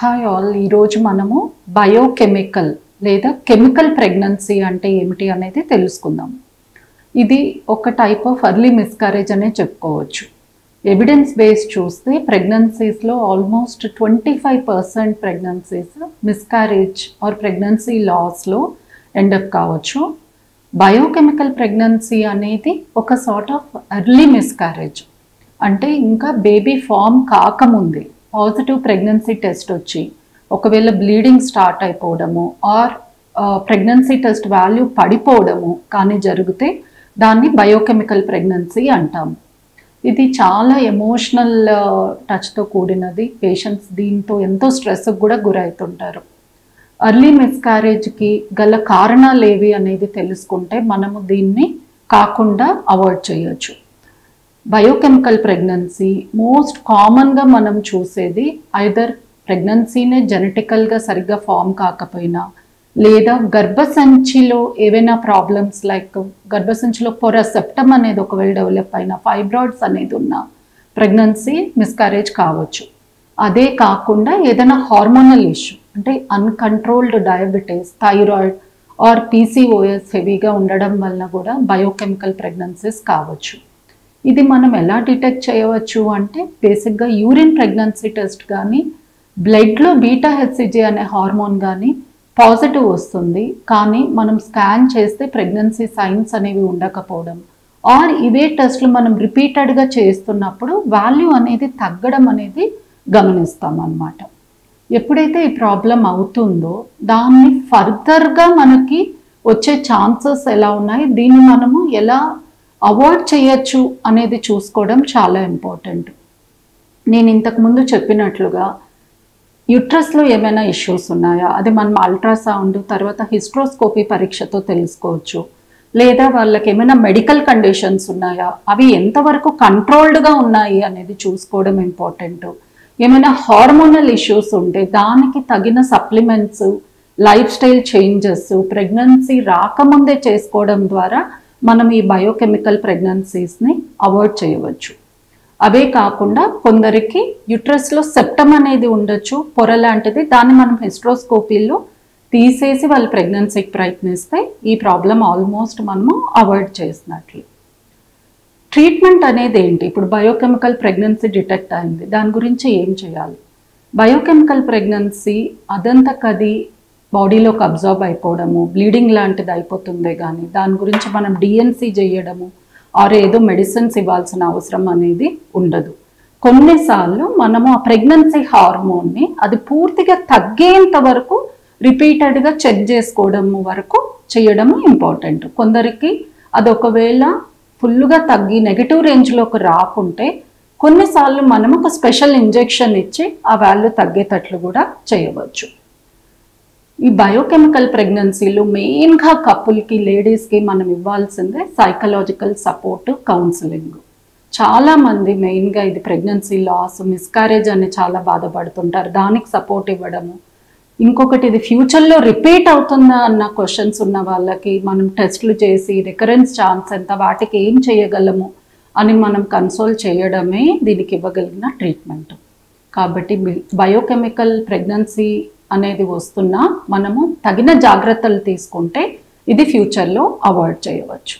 Hi all, ఈరోజు మనము biochemical లేదా కెమికల్ ప్రెగ్నెన్సీ అంటే ఏమిటి అనేది తెలుసుకుందాం. ఇది ఒక టైప్ ఆఫ్ ఎర్లీ మిస్కారేజ్ అనే చెప్పుకోవచ్చు. ఎవిడెన్స్ బేస్ చూస్తే ప్రెగ్నెన్సీస్లో almost 25% pregnancies miscarriage or pregnancy లాస్లో ఎండప్ కావచ్చు. బయోకెమికల్ ప్రెగ్నెన్సీ అనేది ఒక సార్ట్ ఆఫ్ ఎర్లీ మిస్కారేజ్, అంటే ఇంకా బేబీ ఫామ్ కాకముందే పాజిటివ్ ప్రెగ్నెన్సీ టెస్ట్ వచ్చి ఒకవేళ బ్లీడింగ్ స్టార్ట్ అయిపోవడము ఆర్ ప్రెగ్నెన్సీ టెస్ట్ వాల్యూ పడిపోవడము కానీ జరిగితే దాన్ని బయోకెమికల్ ప్రెగ్నెన్సీ అంటాము. ఇది చాలా ఎమోషనల్ టచ్తో కూడినది. పేషెంట్స్ దీంతో ఎంతో స్ట్రెస్కి కూడా గురవుతుంటారు. ఎర్లీ మిస్కారేజ్కి గల కారణాలు ఏవి అనేది తెలుసుకుంటే మనము దీన్ని కాకుండా అవాయిడ్ చేయొచ్చు. బయోకెమికల్ ప్రెగ్నెన్సీ మోస్ట్ కామన్గా మనం చూసేది ఐదర్ ప్రెగ్నెన్సీనే జెనెటికల్గా సరిగ్గా ఫామ్ కాకపోయినా, లేదా గర్భసంచిలో ఏవైనా ప్రాబ్లమ్స్ లైక్ గర్భసంచిలో పొర సెప్టమ్ అనేది ఒకవేళ డెవలప్ అయినా, ఫైబ్రాయిడ్స్ అనేది ఉన్న ప్రెగ్నెన్సీ మిస్కారేజ్ కావచ్చు. అదే కాకుండా ఏదైనా హార్మోనల్ ఇష్యూ అంటే uncontrolled diabetes, thyroid are PCOS హెవీగా ఉండడం వలన కూడా బయోకెమికల్ ప్రెగ్నెన్సీస్ కావచ్చు. ఇది మనం ఎలా డిటెక్ట్ చేయవచ్చు అంటే బేసిక్గా యూరిన్ ప్రెగ్నెన్సీ టెస్ట్ కానీ, బ్లడ్లో బీటా హెచ్సిజే అనే హార్మోన్ కానీ పాజిటివ్ వస్తుంది, కానీ మనం స్కాన్ చేస్తే ప్రెగ్నెన్సీ సైన్స్ అనేవి ఉండకపోవడం ఆర్ ఇవే టెస్ట్లు మనం రిపీటెడ్గా చేస్తున్నప్పుడు వాల్యూ అనేది తగ్గడం అనేది గమనిస్తాం అన్నమాట. ఎప్పుడైతే ఈ ప్రాబ్లం అవుతుందో దాన్ని ఫర్దర్గా మనకి వచ్చే ఛాన్సెస్ ఎలా ఉన్నాయి, దీన్ని మనము ఎలా అవాయిడ్ చేయొచ్చు అనేది చూసుకోవడం చాలా ఇంపార్టెంట్. నేను ఇంతకుముందు చెప్పినట్లుగా యూట్రస్లో ఏమైనా ఇష్యూస్ ఉన్నాయా, అది మనం అల్ట్రాసౌండ్ తర్వాత హిస్ట్రోస్కోపీ పరీక్షతో తెలుసుకోవచ్చు. లేదా వాళ్ళకి ఏమైనా మెడికల్ కండిషన్స్ ఉన్నాయా, అవి ఎంతవరకు కంట్రోల్డ్గా ఉన్నాయి అనేది చూసుకోవడం ఇంపార్టెంట్. ఏమైనా హార్మోనల్ ఇష్యూస్ ఉంటే దానికి తగిన supplements, life style changes pregnancy రాకముందే చేసుకోవడం ద్వారా మనం ఈ బయోకెమికల్ ప్రెగ్నెన్సీస్ని అవాయిడ్ చేయవచ్చు. అవే కాకుండా కొందరికి యూట్రస్లో సెప్టమ్ అనేది ఉండొచ్చు, పొర లాంటిది, దాన్ని మనం హిస్ట్రోస్కోపీలో తీసేసి వాళ్ళు ప్రెగ్నెన్సీకి ప్రయత్నిస్తే ఈ ప్రాబ్లం ఆల్మోస్ట్ మనము అవాయిడ్ చేసినట్లు. ట్రీట్మెంట్ అనేది ఏంటి? ఇప్పుడు బయోకెమికల్ ప్రెగ్నెన్సీ డిటెక్ట్ అయింది, దాని గురించి ఏం చేయాలి? బయోకెమికల్ ప్రెగ్నెన్సీ అదంతకది బాడీలోకి అబ్జర్వ్ అయిపోవడము, బ్లీడింగ్ లాంటిది అయిపోతుందే కానీ దాని గురించి మనం డిఎన్సీ చేయడము ఆర్ ఏదో మెడిసిన్స్ ఇవ్వాల్సిన అవసరం అనేది ఉండదు. కొన్నిసార్లు మనము ఆ ప్రెగ్నెన్సీ హార్మోన్ని అది పూర్తిగా తగ్గేంత వరకు రిపీటెడ్గా చెక్ చేసుకోవడం వరకు చేయడము ఇంపార్టెంట్. కొందరికి అది ఒకవేళ ఫుల్గా తగ్గి నెగిటివ్ రేంజ్లోకి రాకుంటే కొన్నిసార్లు మనం ఒక స్పెషల్ ఇంజెక్షన్ ఇచ్చి ఆ వాల్యూ తగ్గేటట్లు కూడా చేయవచ్చు. ఈ బయోకెమికల్ ప్రెగ్నెన్సీలో మెయిన్గా కపుల్కి, లేడీస్కి మనం ఇవ్వాల్సిందే సైకలాజికల్ సపోర్ట్, కౌన్సిలింగ్. చాలామంది మెయిన్గా ఇది ప్రెగ్నెన్సీ లాస్, మిస్కారేజ్ అని చాలా బాధపడుతుంటారు, దానికి సపోర్ట్ ఇవ్వడము. ఇంకొకటి ఇది ఫ్యూచర్లో రిపీట్ అవుతుందా అన్న క్వశ్చన్స్ ఉన్న వాళ్ళకి మనం టెస్ట్లు చేసి రికరెన్స్ ఛాన్స్ ఎంత, వాటికి ఏం చేయగలము అని మనం కన్సోల్ చేయడమే దీనికి ఇవ్వగలిగిన ట్రీట్మెంట్. కాబట్టి బయోకెమికల్ ప్రెగ్నెన్సీ అనేది వస్తున్నా మనము తగిన జాగ్రత్తలు తీసుకుంటే ఇది ఫ్యూచర్లో అవాయిడ్ చేయవచ్చు.